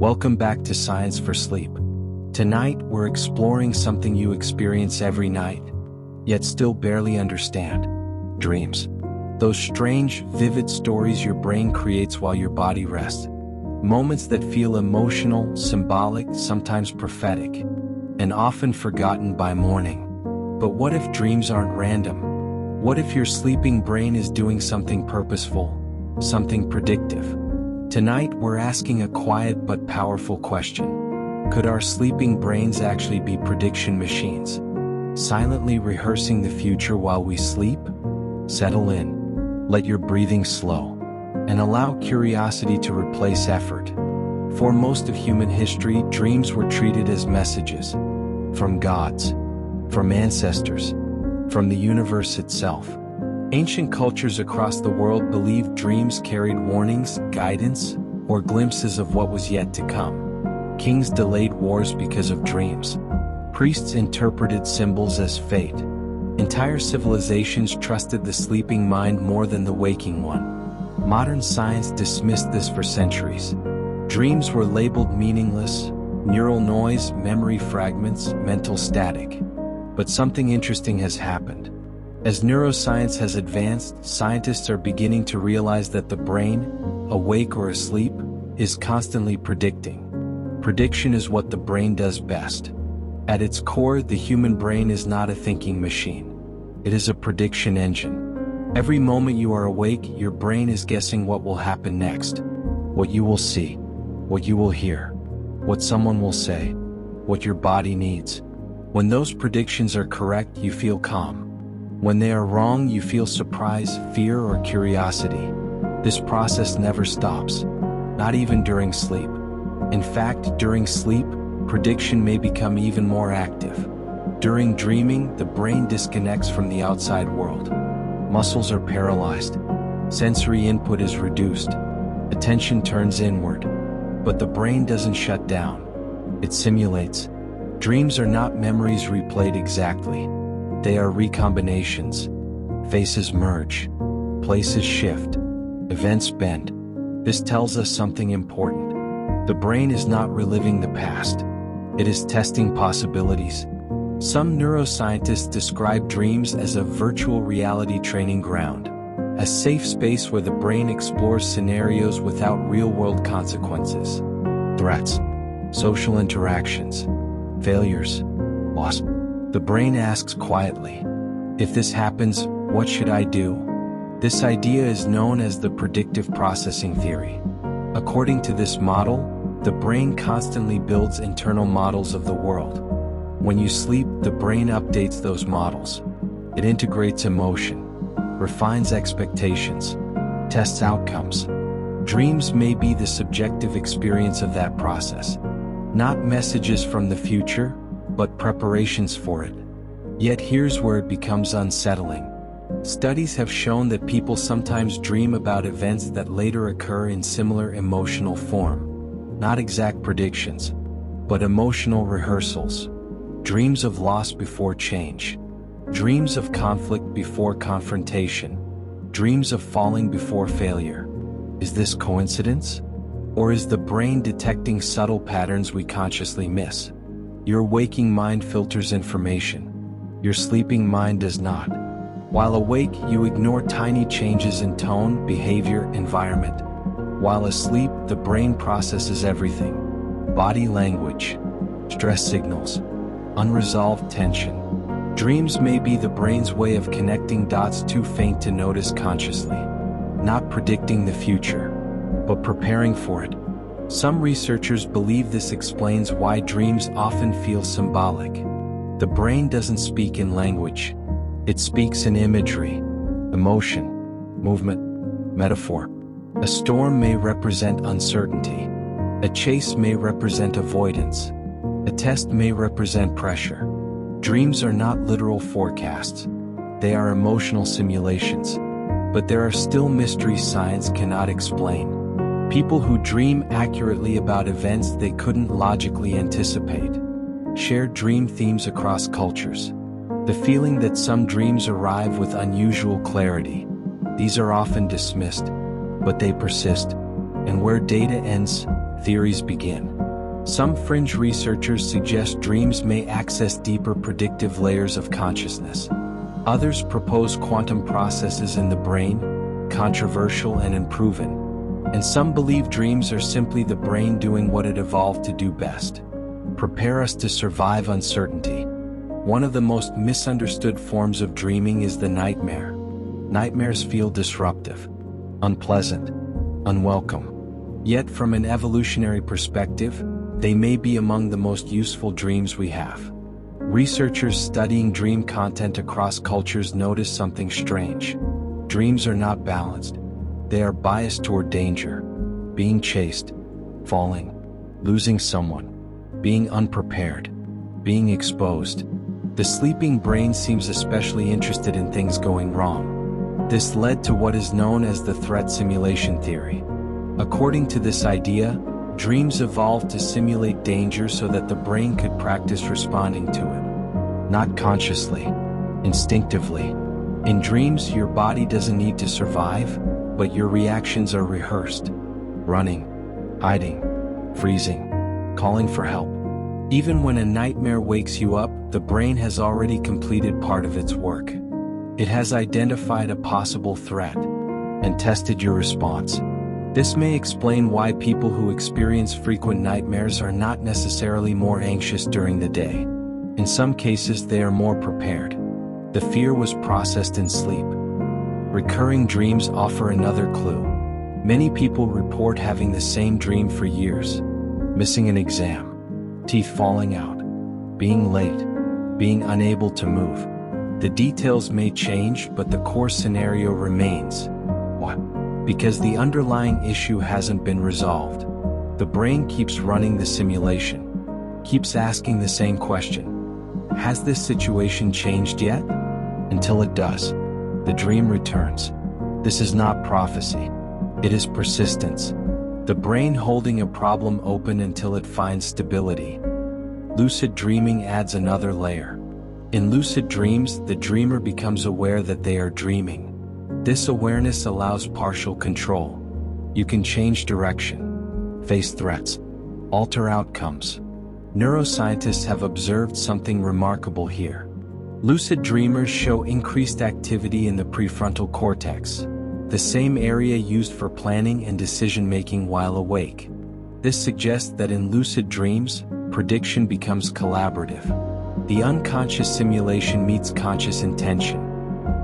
Welcome back to Science for Sleep. Tonight, we're exploring something you experience every night, yet still barely understand: dreams. Those strange, vivid stories your brain creates while your body rests. Moments that feel emotional, symbolic, sometimes prophetic, and often forgotten by morning. But what if dreams aren't random? What if your sleeping brain is doing something purposeful, something predictive? Tonight, we're asking a quiet but powerful question. Could our sleeping brains actually be prediction machines, silently rehearsing the future while we sleep? Settle in, let your breathing slow, and allow curiosity to replace effort. For most of human history, dreams were treated as messages from gods, from ancestors, from the universe itself. Ancient cultures across the world believed dreams carried warnings, guidance, or glimpses of what was yet to come. Kings delayed wars because of dreams. Priests interpreted symbols as fate. Entire civilizations trusted the sleeping mind more than the waking one. Modern science dismissed this for centuries. Dreams were labeled meaningless, neural noise, memory fragments, mental static. But something interesting has happened. As neuroscience has advanced, scientists are beginning to realize that the brain, awake or asleep, is constantly predicting. Prediction is what the brain does best. At its core, the human brain is not a thinking machine. It is a prediction engine. Every moment you are awake, your brain is guessing what will happen next, what you will see, what you will hear, what someone will say, what your body needs. When those predictions are correct, you feel calm. When they are wrong, you feel surprise, fear, or curiosity. This process never stops, not even during sleep. In fact, during sleep, prediction may become even more active. During dreaming, the brain disconnects from the outside world. Muscles are paralyzed. Sensory input is reduced. Attention turns inward. But the brain doesn't shut down. It simulates. Dreams are not memories replayed exactly. They are recombinations. Faces merge. Places shift. Events bend. This tells us something important. The brain is not reliving the past. It is testing possibilities. Some neuroscientists describe dreams as a virtual reality training ground, a safe space where the brain explores scenarios without real-world consequences. Threats, social interactions, failures, loss. The brain asks quietly, if this happens, what should I do? This idea is known as the predictive processing theory. According to this model, the brain constantly builds internal models of the world. When you sleep, the brain updates those models. It integrates emotion, refines expectations, tests outcomes. Dreams may be the subjective experience of that process, not messages from the future, but preparations for it. Yet here's where it becomes unsettling. Studies have shown that people sometimes dream about events that later occur in similar emotional form. Not exact predictions, but emotional rehearsals. Dreams of loss before change. Dreams of conflict before confrontation. Dreams of falling before failure. Is this coincidence? Or is the brain detecting subtle patterns we consciously miss? Your waking mind filters information. Your sleeping mind does not. While awake, you ignore tiny changes in tone, behavior, environment. While asleep, the brain processes everything. Body language, stress signals, unresolved tension. Dreams may be the brain's way of connecting dots too faint to notice consciously. Not predicting the future, but preparing for it. Some researchers believe this explains why dreams often feel symbolic. The brain doesn't speak in language. It speaks in imagery, emotion, movement, metaphor. A storm may represent uncertainty. A chase may represent avoidance. A test may represent pressure. Dreams are not literal forecasts. They are emotional simulations. But there are still mysteries science cannot explain. People who dream accurately about events they couldn't logically anticipate. Share dream themes across cultures. The feeling that some dreams arrive with unusual clarity. These are often dismissed, but they persist. And where data ends, theories begin. Some fringe researchers suggest dreams may access deeper predictive layers of consciousness. Others propose quantum processes in the brain, controversial and unproven. And some believe dreams are simply the brain doing what it evolved to do best: prepare us to survive uncertainty. One of the most misunderstood forms of dreaming is the nightmare. Nightmares feel disruptive, unpleasant, unwelcome. Yet from an evolutionary perspective, they may be among the most useful dreams we have. Researchers studying dream content across cultures notice something strange. Dreams are not balanced. They are biased toward danger, being chased, falling, losing someone, being unprepared, being exposed. The sleeping brain seems especially interested in things going wrong. This led to what is known as the threat simulation theory. According to this idea, dreams evolved to simulate danger so that the brain could practice responding to it. Not consciously, instinctively. In dreams, your body doesn't need to survive, but your reactions are rehearsed. Running, hiding, freezing, calling for help. Even when a nightmare wakes you up, the brain has already completed part of its work. It has identified a possible threat and tested your response. This may explain why people who experience frequent nightmares are not necessarily more anxious during the day. In some cases, they are more prepared. The fear was processed in sleep. Recurring dreams offer another clue. Many people report having the same dream for years: missing an exam, teeth falling out, being late, being unable to move. The details may change, but the core scenario remains. Why? Because the underlying issue hasn't been resolved. The brain keeps running the simulation, keeps asking the same question: has this situation changed yet? Until it does, the dream returns. This is not prophecy. It is persistence. The brain holding a problem open until it finds stability. Lucid dreaming adds another layer. In lucid dreams, the dreamer becomes aware that they are dreaming. This awareness allows partial control. You can change direction, face threats, alter outcomes. Neuroscientists have observed something remarkable here. Lucid dreamers show increased activity in the prefrontal cortex, the same area used for planning and decision-making while awake. This suggests that in lucid dreams, prediction becomes collaborative. The unconscious simulation meets conscious intention.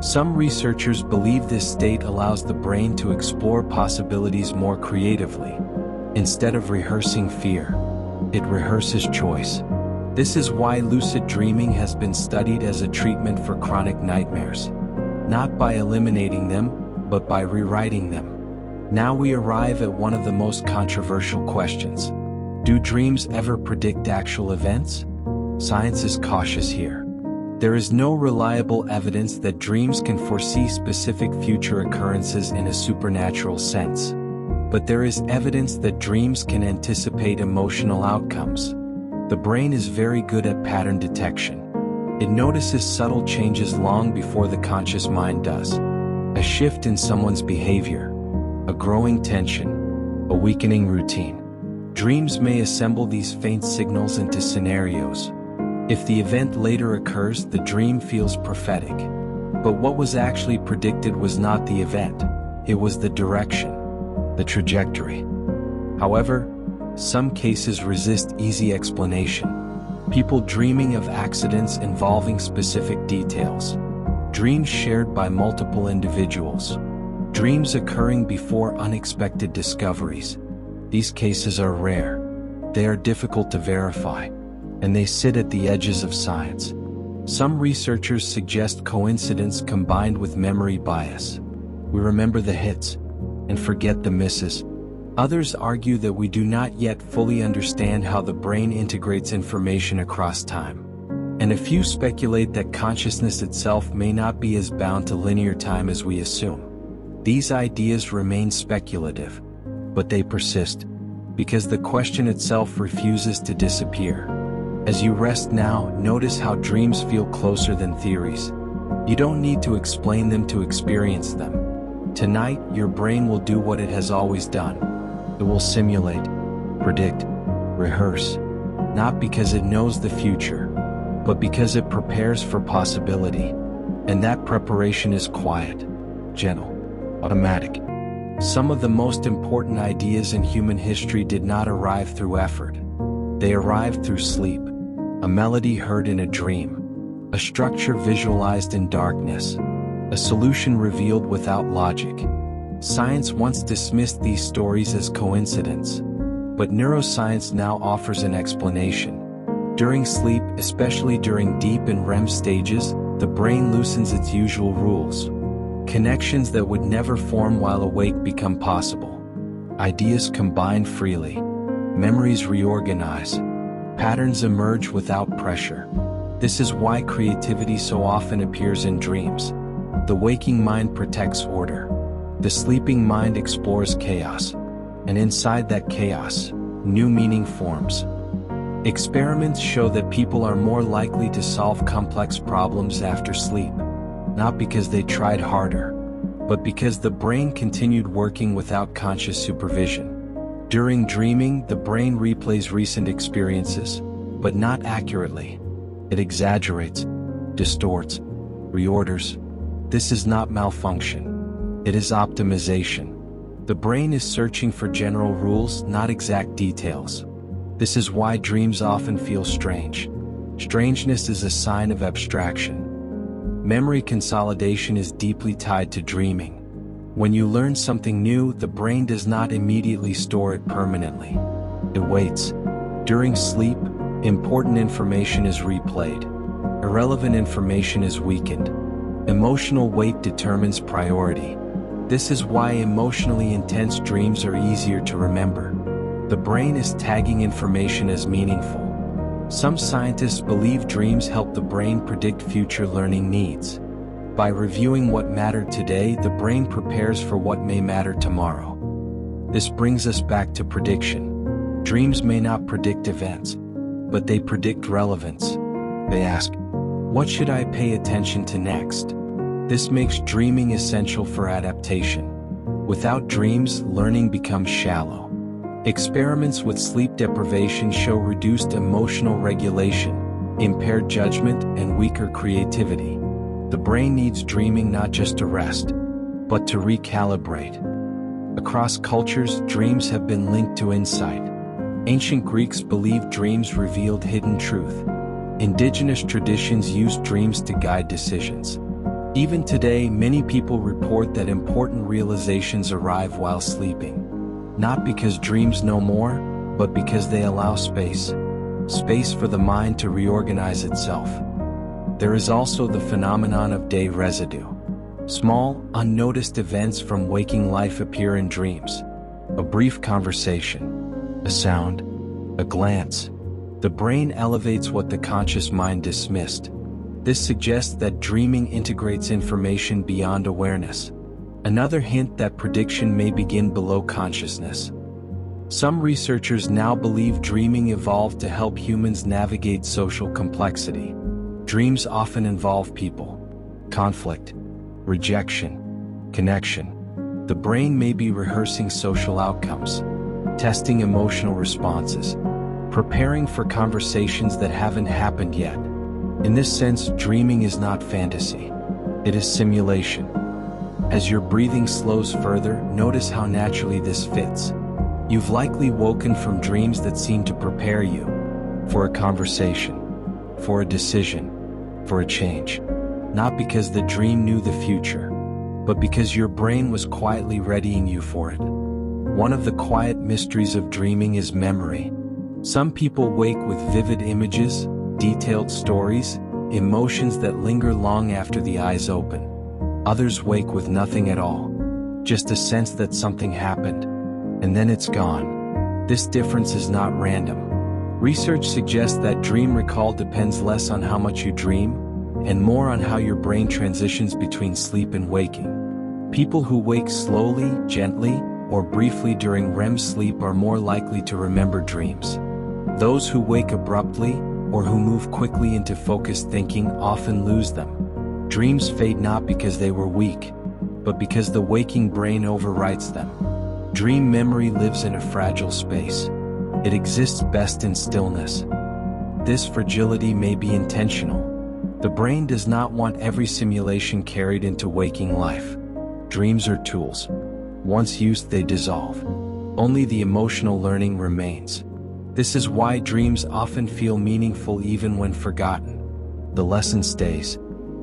Some researchers believe this state allows the brain to explore possibilities more creatively. Instead of rehearsing fear, it rehearses choice. This is why lucid dreaming has been studied as a treatment for chronic nightmares. Not by eliminating them, but by rewriting them. Now we arrive at one of the most controversial questions. Do dreams ever predict actual events? Science is cautious here. There is no reliable evidence that dreams can foresee specific future occurrences in a supernatural sense. But there is evidence that dreams can anticipate emotional outcomes. The brain is very good at pattern detection. It notices subtle changes long before the conscious mind does. A shift in someone's behavior, a growing tension, a weakening routine. Dreams may assemble these faint signals into scenarios. If the event later occurs, the dream feels prophetic. But what was actually predicted was not the event, it was the direction, the trajectory. However, some cases resist easy explanation. People dreaming of accidents involving specific details. Dreams shared by multiple individuals. Dreams occurring before unexpected discoveries. These cases are rare. They are difficult to verify, and they sit at the edges of science. Some researchers suggest coincidence combined with memory bias. We remember the hits and forget the misses. Others argue that we do not yet fully understand how the brain integrates information across time. And a few speculate that consciousness itself may not be as bound to linear time as we assume. These ideas remain speculative, but they persist, because the question itself refuses to disappear. As you rest now, notice how dreams feel closer than theories. You don't need to explain them to experience them. Tonight, your brain will do what it has always done. It will simulate, predict, rehearse, not because it knows the future, but because it prepares for possibility. And that preparation is quiet, gentle, automatic. Some of the most important ideas in human history did not arrive through effort. They arrived through sleep, a melody heard in a dream, a structure visualized in darkness, a solution revealed without logic. Science once dismissed these stories as coincidence, but neuroscience now offers an explanation. During sleep, especially during deep and REM stages, the brain loosens its usual rules. Connections that would never form while awake become possible. Ideas combine freely. Memories reorganize. Patterns emerge without pressure. This is why creativity so often appears in dreams. The waking mind protects order. The sleeping mind explores chaos. And inside that chaos, new meaning forms. Experiments show that people are more likely to solve complex problems after sleep, not because they tried harder, but because the brain continued working without conscious supervision. During dreaming, the brain replays recent experiences, but not accurately. It exaggerates, distorts, reorders. This is not malfunction. It is optimization. The brain is searching for general rules, not exact details. This is why dreams often feel strange. Strangeness is a sign of abstraction. Memory consolidation is deeply tied to dreaming. When you learn something new, the brain does not immediately store it permanently. It waits. During sleep, important information is replayed. Irrelevant information is weakened. Emotional weight determines priority. This is why emotionally intense dreams are easier to remember. The brain is tagging information as meaningful. Some scientists believe dreams help the brain predict future learning needs. By reviewing what mattered today, the brain prepares for what may matter tomorrow. This brings us back to prediction. Dreams may not predict events, but they predict relevance. They ask, what should I pay attention to next? This makes dreaming essential for adaptation. Without dreams, learning becomes shallow. Experiments with sleep deprivation show reduced emotional regulation, impaired judgment, and weaker creativity. The brain needs dreaming not just to rest, but to recalibrate. Across cultures, dreams have been linked to insight. Ancient Greeks believed dreams revealed hidden truth. Indigenous traditions used dreams to guide decisions. Even today, many people report that important realizations arrive while sleeping. Not because dreams know more, but because they allow space. Space for the mind to reorganize itself. There is also the phenomenon of day residue. Small, unnoticed events from waking life appear in dreams. A brief conversation, a sound, a glance. The brain elevates what the conscious mind dismissed. This suggests that dreaming integrates information beyond awareness. Another hint that prediction may begin below consciousness. Some researchers now believe dreaming evolved to help humans navigate social complexity. Dreams often involve people, conflict, rejection, connection. The brain may be rehearsing social outcomes, testing emotional responses, preparing for conversations that haven't happened yet. In this sense, dreaming is not fantasy. It is simulation. As your breathing slows further, notice how naturally this fits. You've likely woken from dreams that seem to prepare you for a conversation, for a decision, for a change. Not because the dream knew the future, but because your brain was quietly readying you for it. One of the quiet mysteries of dreaming is memory. Some people wake with vivid images, detailed stories, emotions that linger long after the eyes open. Others wake with nothing at all, just a sense that something happened, and then it's gone. This difference is not random. Research suggests that dream recall depends less on how much you dream, and more on how your brain transitions between sleep and waking. People who wake slowly, gently, or briefly during REM sleep are more likely to remember dreams. Those who wake abruptly, or who move quickly into focused thinking, often lose them. Dreams fade not because they were weak, but because the waking brain overwrites them. Dream memory lives in a fragile space. It exists best in stillness. This fragility may be intentional. The brain does not want every simulation carried into waking life. Dreams are tools. Once used, they dissolve. Only the emotional learning remains. This is why dreams often feel meaningful even when forgotten. The lesson stays.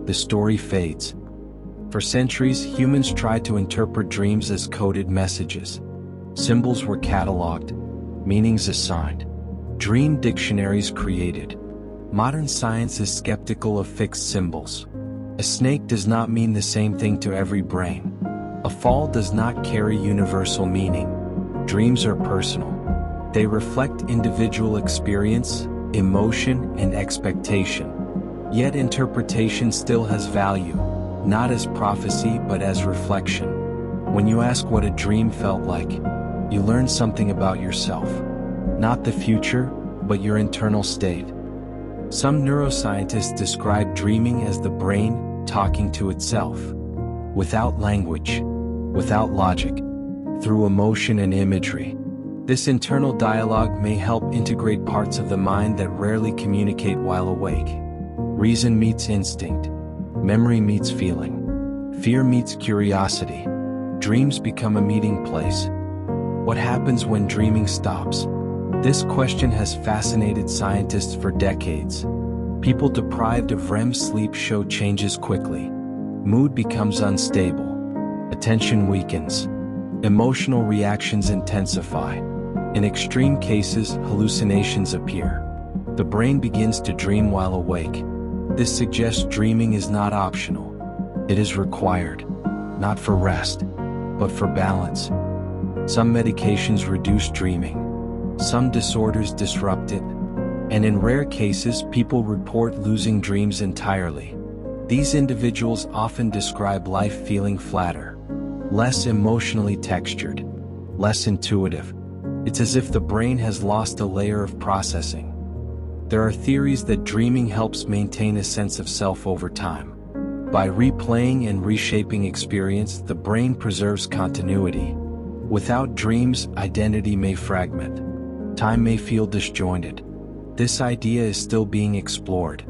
The story fades. For centuries, humans tried to interpret dreams as coded messages. Symbols were cataloged, meanings assigned, dream dictionaries created. Modern science is skeptical of fixed symbols. A snake does not mean the same thing to every brain. A fall does not carry universal meaning. Dreams are personal. They reflect individual experience, emotion, and expectation. Yet interpretation still has value, not as prophecy but as reflection. When you ask what a dream felt like, you learn something about yourself. Not the future, but your internal state. Some neuroscientists describe dreaming as the brain talking to itself. Without language, without logic, through emotion and imagery. This internal dialogue may help integrate parts of the mind that rarely communicate while awake. Reason meets instinct. Memory meets feeling. Fear meets curiosity. Dreams become a meeting place. What happens when dreaming stops? This question has fascinated scientists for decades. People deprived of REM sleep show changes quickly. Mood becomes unstable. Attention weakens. Emotional reactions intensify. In extreme cases, hallucinations appear. The brain begins to dream while awake. This suggests dreaming is not optional. It is required, not for rest, but for balance. Some medications reduce dreaming. Some disorders disrupt it. And in rare cases, people report losing dreams entirely. These individuals often describe life feeling flatter, less emotionally textured, less intuitive. It's as if the brain has lost a layer of processing. There are theories that dreaming helps maintain a sense of self over time. By replaying and reshaping experience, the brain preserves continuity. Without dreams, identity may fragment. Time may feel disjointed. This idea is still being explored,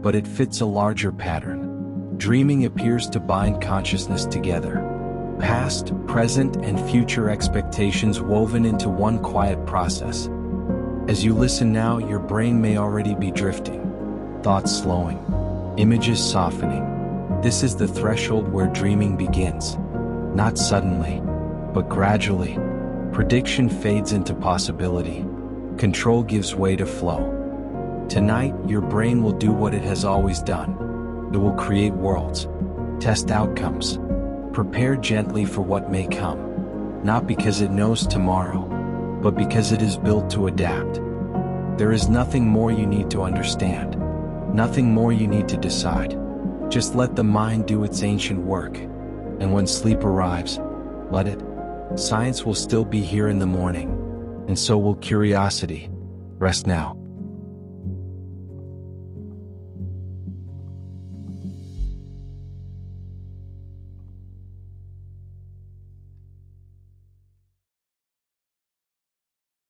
but it fits a larger pattern. Dreaming appears to bind consciousness together. Past, present, and future expectations woven into one quiet process. As you listen now, your brain may already be drifting, thoughts slowing, images softening. This is the threshold where dreaming begins. Not suddenly, but gradually. Prediction fades into possibility. Control gives way to flow. Tonight, your brain will do what it has always done. It will create worlds, test outcomes, prepare gently for what may come. Not because it knows tomorrow, but because it is built to adapt. There is nothing more you need to understand, nothing more you need to decide. Just let the mind do its ancient work, and when sleep arrives, let it. Science will still be here in the morning, and so will curiosity. Rest now.